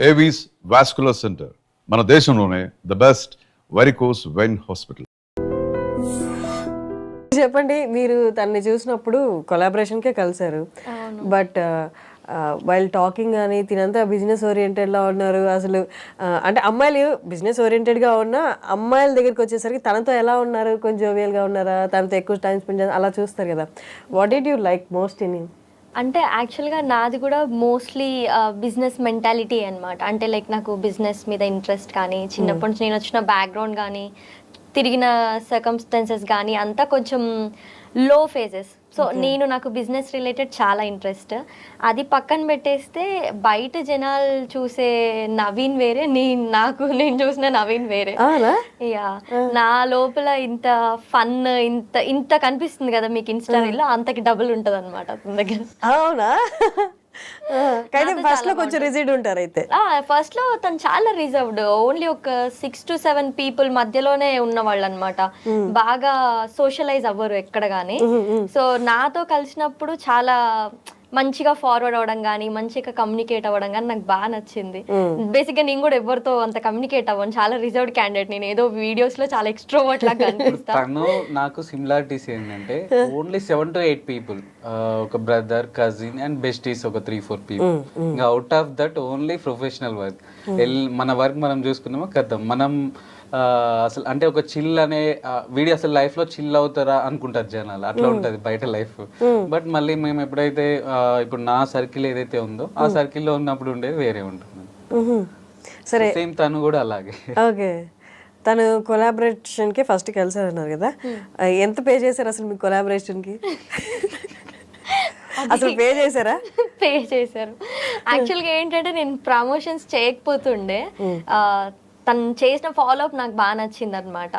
Avis vascular centre, మన దేశంలోనే the best varicose vein hospital. చెప్పండి, మీరు తనని చూసినప్పుడు కొలాబరేషన్కే కలిశారు, బట్ వైల్ టాకింగ్ అని తినంతా బిజినెస్ ఓరియంటెడ్లా ఉన్నారు అసలు. అంటే అమ్మాయిలు బిజినెస్ ఓరియంటెడ్గా ఉన్న అమ్మాయిల దగ్గరికి వచ్చేసరికి తనతో ఎలా ఉన్నారు, కొంచెం జోవియల్గా ఉన్నారా, తనతో ఎక్కువ టైం స్పెండ్ చేయాలి అలా చూస్తారు కదా. What did you like most in him? అంటే యాక్చువల్గా నాది కూడా మోస్ట్లీ బిజినెస్ మెంటాలిటీ అనమాట. అంటే లైక్ నాకు బిజినెస్ మీద ఇంట్రెస్ట్ కానీ, చిన్నప్పటి నుంచి నేను వచ్చిన బ్యాక్గ్రౌండ్ కానీ, తిరిగిన సర్కమ్స్టాన్సెస్ కానీ అంతా కొంచెం లో ఫేజెస్. సో నాకు బిజినెస్ రిలేటెడ్ చాలా ఇంట్రెస్ట్. అది పక్కన పెట్టేస్తే బయట జనాలు చూసే నవీన్ వేరే, నేను చూసిన నవీన్ వేరే. యా, నా లోపల ఇంత ఫన్ ఇంత కనిపిస్తుంది కదా మీకు ఇన్స్టా రీల్లో, అంతకి డబుల్ ఉంటుంది అనమాట అతని దగ్గర. అవునా? ఫస్ట్ లో కొంచెం రిజిడ్ ఉంటారు అయితే. ఫస్ట్ లో తను చాలా రిజర్వ్డ్, ఓన్లీ ఒక 6 to 7 పీపుల్ మధ్యలోనే ఉన్నవాళ్ళు అనమాట. బాగా సోషలైజ్ అవ్వరు ఎక్కడ గానీ. సో నాతో కలిసినప్పుడు చాలా మంచిగా ఫార్వర్డ్ అవ్వడం కానీ, మంచిగా కమ్యూనికేట్ అవ్వడం కానీ నాకు బాగా నచ్చింది. బేసిక్గా నేను కూడా ఎవరితో అంత కమ్యూనికేట్ అవ్వను, చాలా రిజర్వ్డ్ క్యాండిడేట్. నేను ఏదో వీడియోస్ లో చాలా ఎక్స్ట్రోవర్ట్ లాగా కనిపిస్తాను. తను నాకు సిమిలారిటీస్ ఏంటంటే ఓన్లీ 7 to 8 పీపుల్, ఒక బ్రదర్, కజిన్ అండ్ బెస్టీస్ ఒక 3-4 పీపుల్. ఇంకా out of that only professional work. మన వర్క్ మనం చూసుకున్నామో కదా. మనం అసలు అంటే ఒక చిల్ అనే వీడి అసలు లైఫ్ లో చిల్ అవుతారా అనుకుంటారు జనాలు, అట్లా ఉంటది బయట లైఫ్. బట్ మళ్ళీ మేము ఎప్పుడైతే ఇప్పుడు నా సర్కిల్ ఏదైతే ఉందో ఆ సర్కిల్లో ఉన్నప్పుడు ఉండేది వేరే ఉంటుంది. సరే, సేమ్ తను కూడా అలాగే. ఓకే, తను కొలాబరేషన్ కి ఫస్ట్ కలిసారన్నారు కదా, ఎంత పే చేశారు అసలు మీ కొలాబరేషన్ కి? అసలు పే చేశారా? పే చేశారు. యాక్చువల్గా ఏంటంటే నేను ప్రమోషన్స్ చేయకపోతుండే, తను చేసిన ఫాలో అప్ నాకు బాగా నచ్చింది అనమాట.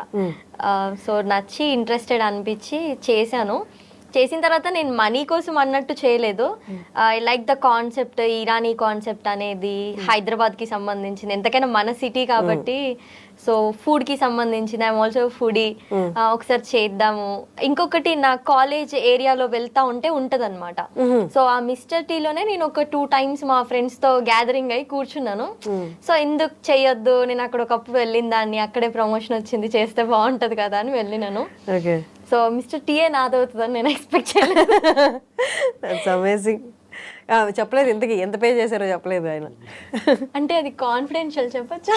సో నచ్చి ఇంట్రెస్టెడ్ అనిపించి చేశాను. చేసిన తర్వాత నేను మనీ కోసం అన్నట్టు చేయలేదు. I like the concept, Irani concept అనేది హైదరాబాద్కి సంబంధించింది, ఎంతకైనా మన సిటీ కాబట్టి. సో ఫుడ్కి సంబంధించింది, ఐఎమ్ ఆల్సో ఫుడీ, ఒకసారి చేద్దాము. ఇంకొకటి నా కాలేజ్ ఏరియాలో వెళ్తా ఉంటే ఉంటది అనమాట. సో ఆ మిస్టర్ టీలోనే నేను ఒక 2 times మా ఫ్రెండ్స్ తో గ్యాదరింగ్ అయి కూర్చున్నాను. సో ఎందుకు చెయ్యొద్దు, నేను అక్కడ ఒకప్పుడు వెళ్ళిన దాన్ని, అక్కడే ప్రమోషన్ వచ్చింది, చేస్తే బాగుంటది కదా అని వెళ్ళినాను. సో మిస్టర్ టీఏ నాదవుతుందని నేను ఎక్స్పెక్ట్ చేయలేదు. అమేజింగ్. చెప్పలేదు ఇంతకీ ఎంత పే చేశారో చెప్పలేదు ఆయన. అంటే అది కాన్ఫిడెన్షియల్ చెప్పచ్చా?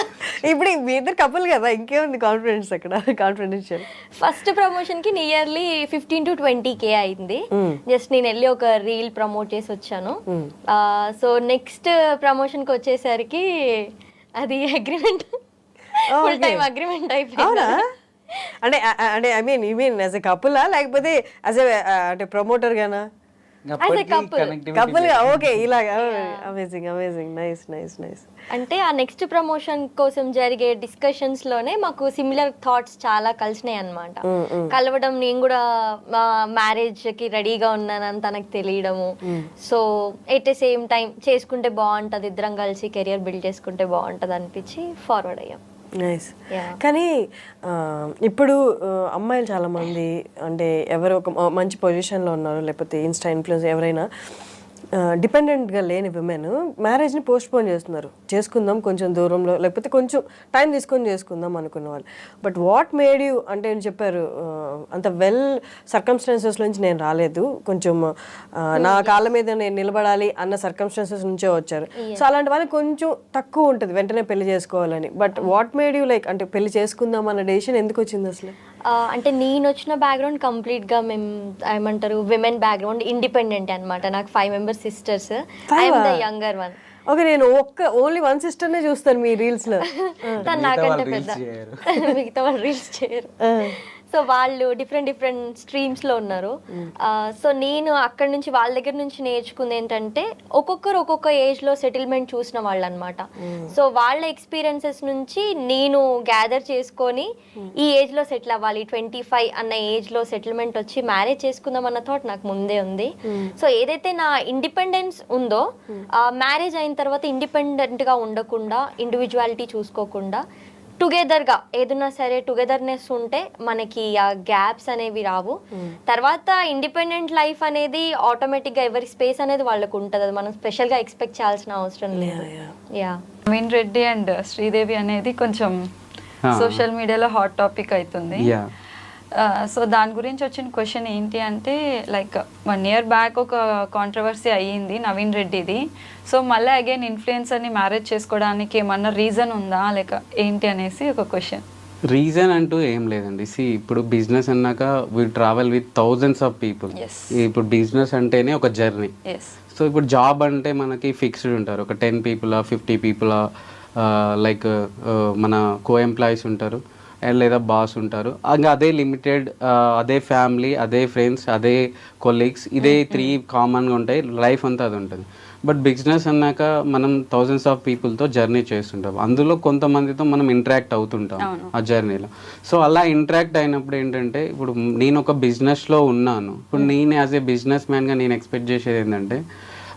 ఇప్పుడు మీ ఇద్దరు కపుల్ కదా, ఇంకేముంది కాన్ఫిడెన్స్ అక్కడ, కాన్ఫిడెన్షియల్. ఫస్ట్ ప్రమోషన్ కి నియర్లీ 15 to 20K అయింది. జస్ట్ నేను వెళ్ళి ఒక రీల్ ప్రమోట్ చేసి వచ్చాను. సో నెక్స్ట్ ప్రమోషన్ కి వచ్చేసరికి అది అగ్రిమెంట్, ఫుల్ టైం అగ్రిమెంట్ అయిపోయింది. అంటే I mean you mean as a కపులా లేకపోతే యాజ్ ఎ అంటే ప్రమోటర్ గానా? కపుల్ గా. ఓకే, ఇలాగా. Amazing, amazing, nice nice nice. అంటే ఆ నెక్స్ట్ ప్రమోషన్ కోసం జరిగే డిస్కషన్స్ లోనే మాకు సిమిలర్ థాట్స్ చాలా కలిసినాయి అన్నమాట. కలవడం, నేను కూడా మ్యారేజ్ కి రెడీగా ఉన్నానని తనకు తెలియడము. So at the same time చేసుకుంటే బాగుంటది, ఇద్దరం కలిసి కెరియర్ బిల్డ్ చేసుకుంటే బాగుంటది అనిపించి ఫార్వర్డ్ అయ్యాం. నైస్. కానీ ఇప్పుడు అమ్మాయిలు చాలామంది అంటే ఎవరు ఒక మంచి పొజిషన్లో ఉన్నారు, లేకపోతే ఇన్స్టా ఇన్ఫ్లుయెన్స్ ఎవరైనా డిపెండెంట్గా లేని విమెన్ మ్యారేజ్ని పోస్ట్పోన్ చేస్తున్నారు. చేసుకుందాం కొంచెం దూరంలో, లేకపోతే కొంచెం టైం తీసుకొని చేసుకుందాం అనుకున్న వాళ్ళు. బట్ వాట్ మేడ్ యూ అంటే నేను చెప్పారు, అంత వెల్ సర్కమ్స్టాన్సెస్ నుంచి నేను రాలేదు, కొంచెం నా కాళ్ళ మీద నేను నిలబడాలి అన్న సర్కమ్స్టాన్సెస్ నుంచే వచ్చారు. సో అలాంటి వాళ్ళకి కొంచెం తక్కువ ఉంటుంది వెంటనే పెళ్లి చేసుకోవాలని. But what made you like అంటే పెళ్లి చేసుకుందాం అన్న డెసిషన్ ఎందుకు వచ్చింది అసలు? అంటే నేను వచ్చిన బ్యాక్గ్రౌండ్ కంప్లీట్గా మేము ఏమంటారు విమెన్ బ్యాక్గ్రౌండ్, ఇండిపెండెంట్ అనమాట. నాకు 5 members sisters, I'm the younger one. Okay, నేను ఓన్లీ 1 sister నే చూస్తాను మీ రీల్స్ లో. తను నాకంటే పెద్ద, మిగతా వాళ్ళు రీల్స్ చేయరు. సో వాళ్ళు డిఫరెంట్ స్ట్రీమ్స్లో ఉన్నారు. సో నేను అక్కడి నుంచి వాళ్ళ దగ్గర నుంచి నేర్చుకుంది ఏంటంటే ఒక్కొక్కరు ఒక్కొక్క ఏజ్లో సెటిల్మెంట్ చూసిన వాళ్ళు అనమాట. సో వాళ్ళ ఎక్స్పీరియన్సెస్ నుంచి నేను గ్యాదర్ చేసుకొని ఈ ఏజ్లో సెటిల్ అవ్వాలి, 25 అన్న ఏజ్లో సెటిల్మెంట్ వచ్చి మ్యారేజ్ చేసుకుందాం అన్న థాట్ నాకు ముందే ఉంది. సో ఏదైతే నా ఇండిపెండెన్స్ ఉందో, మ్యారేజ్ అయిన తర్వాత ఇండిపెండెంట్గా ఉండకుండా, ఇండివిజువాలిటీ చూసుకోకుండా టుగెదర్గా ఏదన్నా సరే టుగెదర్నెస్ ఉంటే మనకి ఆ గ్యాప్స్ అనేవి రావు. తర్వాత ఇండిపెండెంట్ లైఫ్ అనేది ఆటోమేటిక్గా ఎవరి స్పేస్ అనేది వాళ్ళకు ఉంటుంది, అది మనం స్పెషల్గా ఎక్స్పెక్ట్ చేయాల్సిన అవసరం లేదు. యా. నవీన్ రెడ్డి అండ్ శ్రీదేవి అనేది కొంచెం సోషల్ మీడియాలో హాట్ టాపిక్ అవుతుంది. యా సో దాని గురించి వచ్చిన క్వశ్చన్ ఏంటి అంటే లైక్ 1 year బ్యాక్ ఒక కాంట్రవర్సీ అయ్యింది నవీన్ రెడ్డిది. సో మళ్ళీ అగైన్ ఇన్ఫ్లుయెన్సర్ని మ్యారేజ్ చేసుకోవడానికి ఏమన్నా రీజన్ ఉందా లేక ఏంటి అనేసి ఒక క్వశ్చన్. రీజన్ అంటూ ఏం లేదండి. ఇప్పుడు బిజినెస్ అన్నాక we travel with thousands of people. ఇప్పుడు బిజినెస్ అంటేనే ఒక జర్నీ. సో ఇప్పుడు జాబ్ అంటే మనకి ఫిక్స్డ్ ఉంటారు, ఒక 10 people 50 people లైక్ మన కో ఎంప్లాయీస్ ఉంటారు లేదా బాస్ ఉంటారు. ఇంకా అదే లిమిటెడ్, అదే ఫ్యామిలీ, అదే ఫ్రెండ్స్, అదే కొలీగ్స్, ఇదే 3 కామన్గా ఉంటాయి. లైఫ్ అంతా అది ఉంటుంది. బట్ బిజినెస్ అన్నాక మనం థౌజండ్స్ ఆఫ్ పీపుల్తో జర్నీ చేస్తుంటాం. అందులో కొంతమందితో మనం ఇంటరాక్ట్ అవుతుంటాం ఆ జర్నీలో. సో అలా ఇంటరాక్ట్ అయినప్పుడు ఏంటంటే ఇప్పుడు నేను ఒక బిజినెస్లో ఉన్నాను. ఇప్పుడు నేను యాజ్ ఏ బిజినెస్ మ్యాన్గా నేను ఎక్స్పెక్ట్ చేసేది ఏంటంటే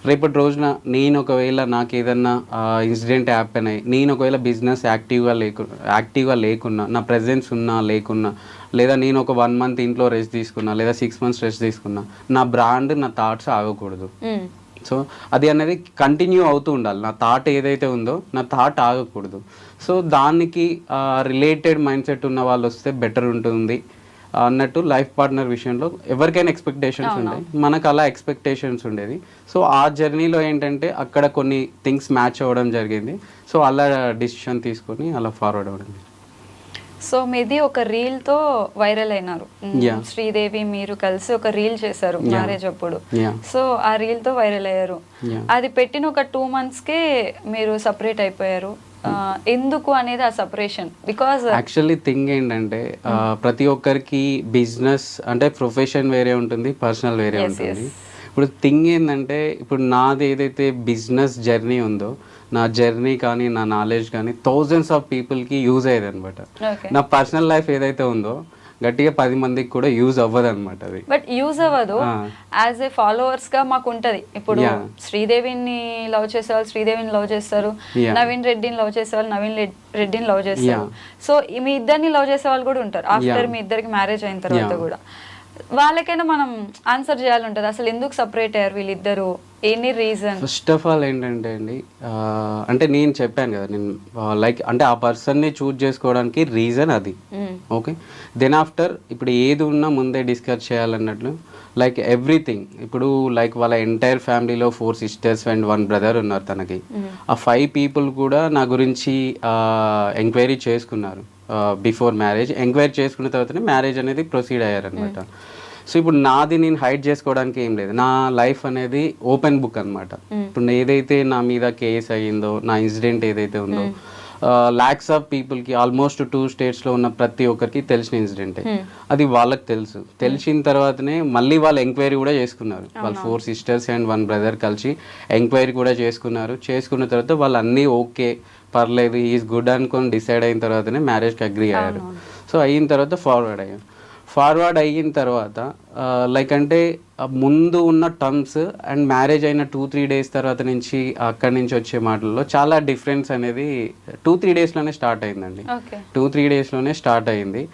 రేపటి రోజున నేను ఒకవేళ నాకు ఏదన్నా ఇన్సిడెంట్ హ్యాపెన్ అయ్యి నేను ఒకవేళ బిజినెస్ యాక్టివ్గా లేకున్నా, నా ప్రెజెన్స్ ఉన్నా లేకున్నా, లేదా నేను ఒక 1 month ఇంట్లో రెస్ట్ తీసుకున్నా లేదా 6 months రెస్ట్ తీసుకున్నా, నా బ్రాండ్ నా థాట్స్ ఆగకూడదు. సో అది అనేది కంటిన్యూ అవుతూ ఉండాలి. నా థాట్ ఏదైతే ఉందో నా థాట్ ఆగకూడదు. సో దానికి రిలేటెడ్ మైండ్ సెట్ ఉన్న వాళ్ళు వస్తే బెటర్ ఉంటుంది అన్నట్టు. లైఫ్ పార్ట్నర్ విషయంలో ఎవరికైనా ఎక్స్పెక్టేషన్స్ ఉంటాయి, మనకు అలా ఎక్స్పెక్టేషన్స్ ఉండేది. సో ఆ జర్నీలో ఏంటంటే అక్కడ కొన్ని థింగ్స్ మ్యాచ్ అవ్వడం జరిగింది. సో అలా డిసిషన్ తీసుకొని అలా ఫార్వర్డ్ అవ్వడం. సో మీది ఒక రీల్తో వైరల్ అయినారు. శ్రీదేవి మీరు కలిసి ఒక రీల్ చేశారు మ్యారేజ్ అప్పుడు. సో ఆ రీల్తో వైరల్ అయ్యారు. అది పెట్టిన ఒక 2 monthsకే మీరు సపరేట్ అయిపోయారు. ఎందుకు అనేది ఆ సపరేషన్? బికాజ్ యాక్చువల్లీ థింగ్ ఏంటంటే ప్రతి ఒక్కరికి బిజినెస్ అంటే ప్రొఫెషన్ వేరే ఉంటుంది, పర్సనల్ వేరే ఉంటుంది. ఇప్పుడు థింగ్ ఏంటంటే ఇప్పుడు నాది ఏదైతే బిజినెస్ జర్నీ ఉందో నా జర్నీ కానీ నా నాలెడ్జ్ కానీ థౌజండ్స్ ఆఫ్ పీపుల్కి యూజ్ అయ్యేది అనమాట. నా పర్సనల్ లైఫ్ ఏదైతే ఉందో గట్టిగా 10 మందికి కూడా యూజ్ అవ్వదు అనమాట. అది బట్ యూజ్ అవ్వదు. యాజ్ ఏ ఫాలోవర్స్ గా మాకు ఉంటది. ఇప్పుడు శ్రీదేవిని లవ్ చేసేవాళ్ళు శ్రీదేవిని లవ్ చేస్తారు, నవీన్ రెడ్డిని లవ్ చేసేవాళ్ళు నవీన్ రెడ్డిని లవ్ చేస్తారు. సో మీ ఇద్దరిని లవ్ చేసే వాళ్ళు కూడా ఉంటారు ఆఫ్టర్ మీ ఇద్దరికి మ్యారేజ్ అయిన తర్వాత కూడా. వాళ్ళకైనా మనం ఆన్సర్ చేయాలి ఉంటుంది, అసలు ఎందుకు సపరేట్ అయ్యారు వీళ్ళిద్దరు, any reason? First of all ఏంటంటే అండి, అంటే నేను చెప్పాను కదా, నేను లైక్ అంటే ఆ పర్సన్ని చూజ్ చేసుకోవడానికి రీజన్ అది. ఓకే, దెన్ ఆఫ్టర్ ఇప్పుడు ఏది ఉన్నా ముందే డిస్కస్ చేయాలన్నట్లు లైక్ ఎవ్రీథింగ్. ఇప్పుడు లైక్ వాళ్ళ ఎంటైర్ ఫ్యామిలీలో 4 sisters అండ్ 1 brother ఉన్నారు తనకి. ఆ 5 people కూడా నా గురించి ఎంక్వైరీ చేసుకున్నారు బిఫోర్ మ్యారేజ్. ఎంక్వైరీ చేసుకున్న తర్వాతనే మ్యారేజ్ అనేది ప్రొసీడ్ అయ్యారనమాట. సో ఇప్పుడు నాది నేను హైడ్ చేసుకోవడానికి ఏం లేదు, నా లైఫ్ అనేది ఓపెన్ బుక్ అనమాట. ఇప్పుడు ఏదైతే నా మీద కేసు అయ్యిందో, నా ఇన్సిడెంట్ ఏదైతే ఉందో, lakhs ఆఫ్ పీపుల్కి ఆల్మోస్ట్ 2 states ఉన్న ప్రతి ఒక్కరికి తెలిసిన ఇన్సిడెంటే. అది వాళ్ళకి తెలుసు. తెలిసిన తర్వాతనే మళ్ళీ వాళ్ళు ఎంక్వైరీ కూడా చేసుకున్నారు. వాళ్ళు 4 sisters అండ్ 1 brother కలిసి ఎంక్వైరీ కూడా చేసుకున్నారు. చేసుకున్న తర్వాత వాళ్ళు అన్నీ ఓకే పర్లేదు ఈజ్ గుడ్ అనుకొని డిసైడ్ అయిన తర్వాతనే మ్యారేజ్కి అగ్రీ అయ్యారు. సో అయిన తర్వాత ఫార్వర్డ్ అయిన తర్వాత లైక్ అంటే ముందు ఉన్న టర్మ్స్ అండ్ మ్యారేజ్ అయిన 2-3 days తర్వాత నుంచి అక్కడి నుంచి వచ్చే మాటల్లో చాలా డిఫరెన్స్ అనేది 2-3 daysలోనే స్టార్ట్ అయిందండి. 2-3 daysలోనే స్టార్ట్ అయింది.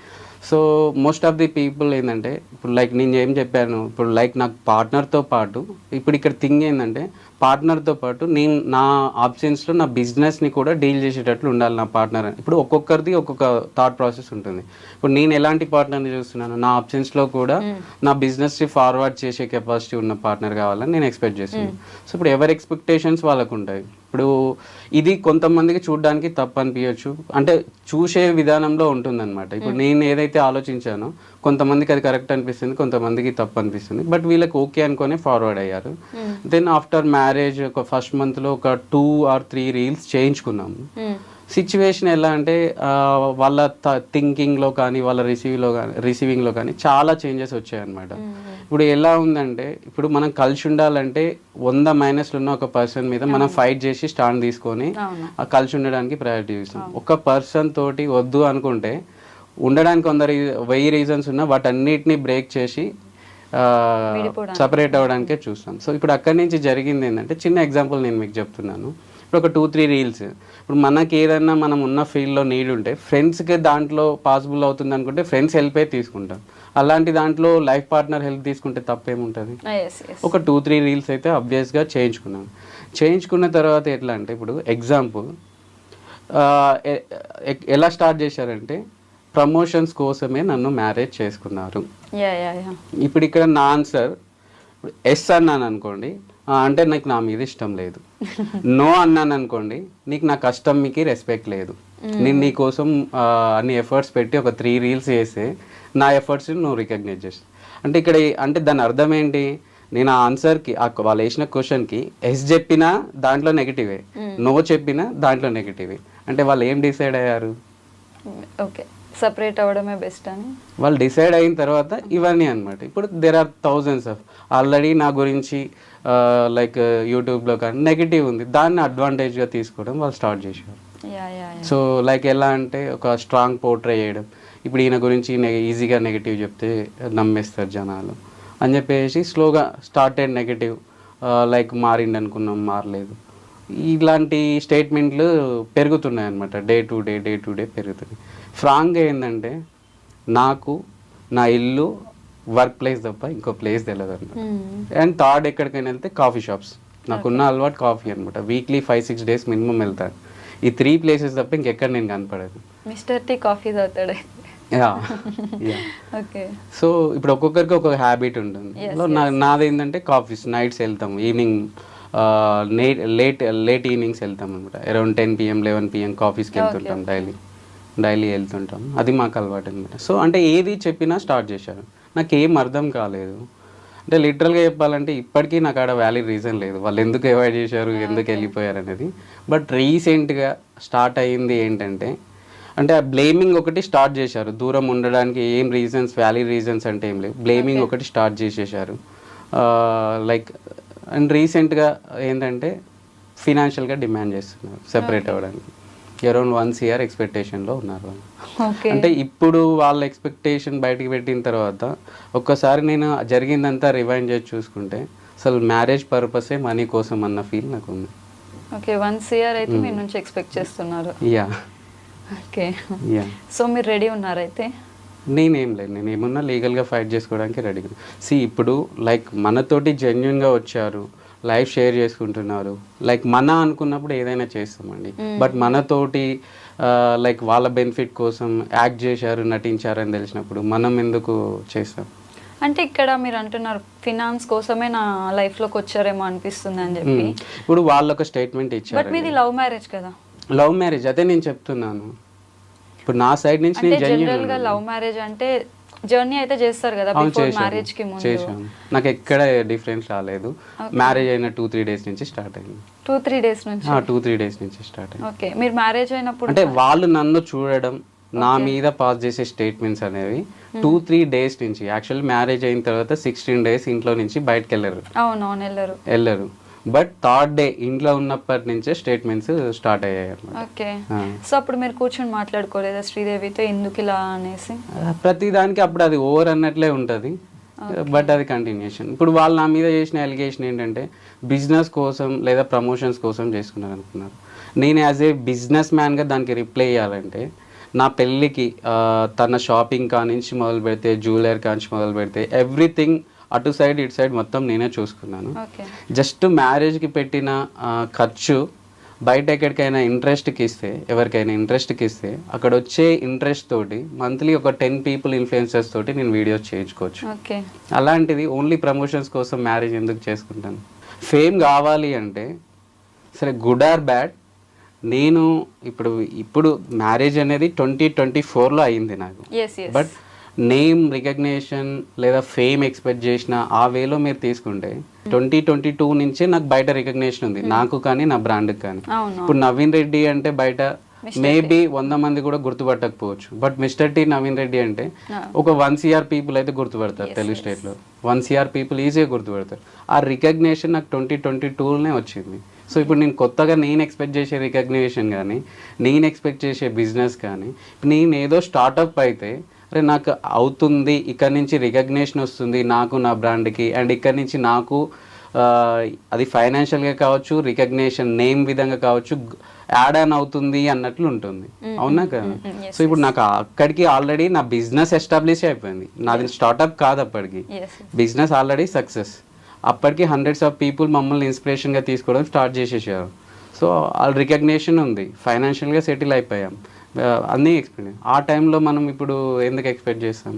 So most of the people ఏంటంటే ఇప్పుడు లైక్ నేను ఏం చెప్పాను, ఇప్పుడు లైక్ నాకు పార్ట్నర్తో పాటు ఇప్పుడు ఇక్కడ థింగ్ ఏంటంటే పార్ట్నర్తో పాటు నేను నా ఆప్షన్స్లో నా బిజినెస్ని కూడా డీల్ చేసేటట్లు ఉండాలి నా పార్ట్నర్ అని. ఇప్పుడు ఒక్కొక్కరిది ఒక్కొక్క థాట్ ప్రాసెస్ ఉంటుంది. ఇప్పుడు నేను ఎలాంటి పార్ట్నర్ని చూస్తున్నాను, నా ఆప్షన్స్లో కూడా నా బిజినెస్ని ఫార్వర్డ్ చేసే కెపాసిటీ ఉన్న పార్ట్నర్ కావాలని నేను ఎక్స్పెక్ట్ చేస్తున్నాను. సో ఇప్పుడు ఎవరి ఎక్స్పెక్టేషన్స్ వాళ్ళకు ఉంటాయి. ఇప్పుడు ఇది కొంతమందికి చూడడానికి తప్పు అనిపించవచ్చు, అంటే చూసే విధానంలో ఉంటుందన్నమాట. ఇప్పుడు నేను ఏదైతే ఆలోచించానో కొంతమందికి అది కరెక్ట్ అనిపిస్తుంది, కొంతమందికి తప్పు అనిపిస్తుంది. బట్ వీళ్ళకి ఓకే అనుకొని ఫార్వర్డ్ అయ్యారు. దెన్ ఆఫ్టర్ మ్యారేజ్ ఒక 1st monthలో ఒక 2 or 3 reels చేయించుకున్నాము. సిచ్యువేషన్ ఎలా అంటే వాళ్ళ థింకింగ్లో కానీ వాళ్ళ రిసీవింగ్లో కానీ చాలా చేంజెస్ వచ్చాయన్నమాట. ఇప్పుడు ఎలా ఉందంటే ఇప్పుడు మనం కలిసి ఉండాలంటే 100 మైనస్లు ఉన్న ఒక పర్సన్ మీద మనం ఫైట్ చేసి స్టాండ్ తీసుకొని కలిసి ఉండడానికి ప్రయారిటీ ఇస్తాం. ఒక పర్సన్ తోటి వద్దు అనుకుంటే ఉండడానికి 1000 రీజన్స్ ఉన్నా వాటన్నిటిని బ్రేక్ చేసి సపరేట్ అవ్వడానికే చూస్తాం. సో ఇప్పుడు అక్కడి నుంచి జరిగింది ఏంటంటే చిన్న ఎగ్జాంపుల్ నేను మీకు చెప్తున్నాను. ఇప్పుడు ఒక 2-3 reels ఇప్పుడు మనకి ఏదైనా మనం ఉన్న ఫీల్డ్లో నీడ్ ఉంటే ఫ్రెండ్స్కి దాంట్లో పాసిబుల్ అవుతుంది అనుకుంటే ఫ్రెండ్స్ హెల్ప్ తీసుకుంటాం. అలాంటి దాంట్లో లైఫ్ పార్ట్నర్ హెల్ప్ తీసుకుంటే తప్పేముంటుంది. ఒక 2-3 reels అయితే అబ్వియస్గా చేయించుకున్నాను. చేయించుకున్న తర్వాత ఎట్లా అంటే ఇప్పుడు ఎగ్జాంపుల్ ఎలా స్టార్ట్ చేశారంటే ప్రమోషన్స్ కోసమే నన్ను మ్యారేజ్ చేసుకున్నారు. యా ఇప్పుడు ఇక్కడ నా ఆన్సర్ ఎస్ అన్నాను అనుకోండి, అంటే నాకు నా మీద ఇష్టం లేదు. నో అన్నాను అనుకోండి, నీకు నా కష్టంకి రెస్పెక్ట్ లేదు. నేను నీ కోసం అన్ని ఎఫర్ట్స్ పెట్టి ఒక 3 రీల్స్ చేస్తే నా ఎఫర్ట్స్ని నువ్వు రికగ్నైజ్ చేస్తా. అంటే ఇక్కడ అంటే దాని అర్థం ఏంటి, నేను ఆ ఆన్సర్కి వాళ్ళు వేసిన క్వశ్చన్కి ఎస్ చెప్పినా దాంట్లో నెగిటివే, నో చెప్పినా దాంట్లో నెగిటివే. అంటే వాళ్ళు ఏం డిసైడ్ అయ్యారు? ఓకే, సపరేట్ అవ్వడమే బెస్ట్ అని వాళ్ళు డిసైడ్ అయిన తర్వాత ఇవన్నీ అనమాట. ఇప్పుడు there are thousands of already నా గురించి లైక్ యూట్యూబ్లో కానీ నెగిటివ్ ఉంది, దాన్ని అడ్వాంటేజ్గా తీసుకోవడం వాళ్ళు స్టార్ట్ చేశారు. సో లైక్ ఎలా అంటే ఒక స్ట్రాంగ్ పోర్ట్రే చేయడం. ఇప్పుడు ఈయన గురించి ఈజీగా నెగిటివ్ చెప్తే నమ్మేస్తారు జనాలు అని చెప్పేసి స్లోగా స్టార్టెడ్ నెగిటివ్, లైక్ మారిండి అనుకున్నాం మారలేదు. ఇలాంటి స్టేట్మెంట్లు పెరుగుతున్నాయి అనమాట. డే టు డే పెరుగుతున్నాయి. ఫ్రాంక్గా ఏంటంటే నాకు నా ఇల్లు వర్క్ ప్లేస్ తప్ప ఇంకో ప్లేస్ తెలియదు అనమాట. అండ్ థర్డ్ ఎక్కడికైనా వెళ్తే కాఫీ షాప్స్. నాకున్న అలవాటు కాఫీ అనమాట. వీక్లీ 5-6 డేస్ మినిమం వెళ్తాను. ఈ 3 ప్లేసెస్ తప్ప ఇంకెక్కడ నేను కనపడదు. మిస్టర్ టీ కాఫీ తాగుతాడు. ఓకే. సో ఇప్పుడు ఒక్కొక్కరికి ఒక్కొక్క హ్యాబిట్ ఉంటుంది. నాది ఏంటంటే కాఫీస్ నైట్స్ వెళ్తాం, ఈవినింగ్ లేట్ ఈవినింగ్స్ వెళ్తాం అనమాట. అరౌండ్ 10 PM 11 PM కాఫీస్కి వెళ్తుంటాం డైలీ వెళ్తుంటాం. అది మాకు అలవాటు అనమాట. సో అంటే ఏది చెప్పినా స్టార్ట్ చేశారు. నాకు ఏం అర్థం కాలేదు. అంటే లిటరల్గా చెప్పాలంటే ఇప్పటికీ నాకు ఆడ వ్యాలిడ్ రీజన్ లేదు వాళ్ళు ఎందుకు అవాయిడ్ చేశారు, ఎందుకు వెళ్ళిపోయారు అనేది. బట్ రీసెంట్గా స్టార్ట్ అయ్యింది ఏంటంటే, అంటే ఆ బ్లేమింగ్ ఒకటి స్టార్ట్ చేశారు. దూరం ఉండడానికి ఏం రీజన్స్, వ్యాలిడ్ రీజన్స్ అంటే ఏం లేవు, బ్లేమింగ్ ఒకటి స్టార్ట్ చేసేసారు. లైక్ అండ్ రీసెంట్గా ఏంటంటే ఫినాన్షియల్గా డిమాండ్ చేస్తున్నారు సెపరేట్ అవ్వడానికి. అరౌండ్ 1 CR ఎక్స్పెక్టేషన్లో ఉన్నారు వాళ్ళు. అంటే ఇప్పుడు వాళ్ళ ఎక్స్పెక్టేషన్ బయటికి పెట్టిన తర్వాత ఒక్కసారి నేను జరిగిందంతా రివైండ్ చేసి చూసుకుంటే అసలు మ్యారేజ్ పర్పసే మనీ కోసం అన్న ఫీల్ నాకు ఉంది. ఓకే, 1 CR అయితే మీ నుంచి ఎక్స్పెక్ట్ చేస్తున్నారు. యా. ఓకే. సో మీరు రెడీ ఉన్నారైతే? నేనేం లేదు, నేను ఏమన్నా లీగల్గా ఫైట్ చేసుకోవడానికి రెడీగా. ఇప్పుడు లైక్ మనతోటి జెన్యున్గా వచ్చారు, లైఫ్ షేర్ చేసుకుంటున్నారు, లైక్ మన అనుకున్నప్పుడు ఏదైనా చేస్తామండి. బట్ మనతోటి లైక్ వాళ్ళ బెనిఫిట్ కోసం యాక్ట్ చేశారు, నటించారు అని తెలిసినప్పుడు మనం ఎందుకు చేస్తాం? అంటే ఇక్కడ మీరు అంటున్నారు ఫినాన్స్ కోసమే నా లైఫ్లోకి వచ్చారేమో అనిపిస్తుంది అని చెప్పి. ఇప్పుడు వాళ్ళు ఒక స్టేట్మెంట్ ఇచ్చారు. బట్ మీది లవ్ మ్యారేజ్ కదా? లవ్ మ్యారేజ్, అదే నేను చెప్తున్నాను. ఇప్పుడు నా సైడ్ నుంచి నేను జనరల్గా లవ్ మ్యారేజ్ అంటే జర్నీ అయితే చేస్తారు కదా బిఫోర్ మ్యారేజ్ కి ముందు. చేశాను, నాకు ఎక్కడ డిఫరెన్స్ రాలేదు. మ్యారేజ్ అయిన 2-3 డేస్ నుంచి స్టార్ట్ అయింది. 2-3 డేస్ నుంచి? 2-3 డేస్ నుంచి స్టార్ట్ అయింది. ఓకే. మీరు మ్యారేజ్ అయినప్పుడు అంటే వాళ్ళు నన్ను చూడడం, నా మీద పాస్ చేసే స్టేట్మెంట్స్ అనేవి 2-3 డేస్ నుంచి. యాక్చువల్లీ మ్యారేజ్ అయిన తర్వాత 16 డేస్ ఇంట్లో నుంచి బయటకు వెళ్ళరు. అవునవును, వెళ్ళరు. బట్ 3rd డే ఇంట్లో ఉన్నప్పటి నుంచే స్టేట్మెంట్స్ స్టార్ట్ అయ్యాయి అన్నమాట. ఓకే. సో అప్పుడు మీరు కూర్చొని మాట్లాడుకోలేదా శ్రీదేవితో ఎందుకు ఇలా అనేసి? ప్రతి దానికి అప్పుడు అది ఓవర్ అన్నట్లే ఉంటుంది, బట్ అది కంటిన్యూషన్. ఇప్పుడు వాళ్ళు నా మీద చేసిన అలిగేషన్ ఏంటంటే బిజినెస్ కోసం లేదా ప్రమోషన్స్ కోసం చేసుకున్నారు అనుకున్నారు. నేను యాజ్ ఏ బిజినెస్ మ్యాన్గా దానికి రిప్లై ఇవ్వాలంటే నా పెళ్ళికి తన షాపింగ్ కానించి మొదలు పెడితే, జ్యువెలరీ కానించి మొదలు పెడితే ఎవ్రీథింగ్ అటు సైడ్ ఇటు సైడ్ మొత్తం నేనే చూసుకున్నాను. జస్ట్ మ్యారేజ్కి పెట్టిన ఖర్చు బయట ఎక్కడికైనా ఇంట్రెస్ట్కి ఇస్తే, ఎవరికైనా ఇంట్రెస్ట్కి ఇస్తే అక్కడ వచ్చే ఇంట్రెస్ట్ తోటి మంత్లీ ఒక 10 people ఇన్ఫ్లుయెన్సర్స్ తోటి నేను వీడియోస్ చేయించుకోవచ్చు. అలాంటిది ఓన్లీ ప్రమోషన్స్ కోసం మ్యారేజ్ ఎందుకు చేసుకుంటాను? ఫేమ్ కావాలి అంటే సరే, గుడ్ ఆర్ బ్యాడ్, నేను ఇప్పుడు మ్యారేజ్ అనేది 2024లో అయింది నాకు. బట్ నేమ్ రికగ్నేషన్ లేదా ఫేమ్ ఎక్స్పెక్ట్ చేసిన ఆ వేలో మీరు తీసుకుంటే 2022 నుంచే నాకు బయట రికగ్నేషన్ ఉంది, నాకు కానీ నా బ్రాండ్కి కానీ. ఇప్పుడు నవీన్ రెడ్డి అంటే బయట మేబీ 100 మంది కూడా గుర్తుపట్టకపోవచ్చు, but mister T Naveen Reddy అంటే ఒక 1 CR పీపుల్ అయితే గుర్తుపడతారు. తెలుగు స్టేట్లో 1 CR పీపుల్ ఈజీగా గుర్తుపడతారు. ఆ రికగ్నేషన్ నాకు 2022లోనే వచ్చింది. సో ఇప్పుడు నేను కొత్తగా నేను ఎక్స్పెక్ట్ చేసే రికగ్నేషన్ కానీ, నేను ఎక్స్పెక్ట్ చేసే బిజినెస్ కానీ, నేను ఏదో స్టార్టప్ అయితే అరే నాకు అవుతుంది, ఇక్కడ నుంచి రికగ్నేషన్ వస్తుంది నాకు, నా బ్రాండ్కి, అండ్ ఇక్కడ నుంచి నాకు అది ఫైనాన్షియల్గా కావచ్చు, రికగ్నేషన్ నేమ్ విధంగా కావచ్చు, యాడ్ ఆన్ అవుతుంది అన్నట్లు ఉంటుంది. అవునా కదా? సో ఇప్పుడు నాకు అక్కడికి ఆల్రెడీ నా బిజినెస్ ఎస్టాబ్లిష్ అయిపోయింది. నాది స్టార్టప్ కాదు, అప్పటికి బిజినెస్ ఆల్రెడీ సక్సెస్. అప్పటికి hundreds of people మమ్మల్ని ఇన్స్పిరేషన్గా తీసుకోవడం స్టార్ట్ చేసేసారు. సో వాళ్ళ రికగ్నేషన్ ఉంది, ఫైనాన్షియల్గా సెటిల్ అయిపోయాం, అన్నీ ఎక్స్పీరియన్స్. ఆ టైంలో మనం ఇప్పుడు ఎందుకు ఎక్స్పెక్ట్ చేస్తాం?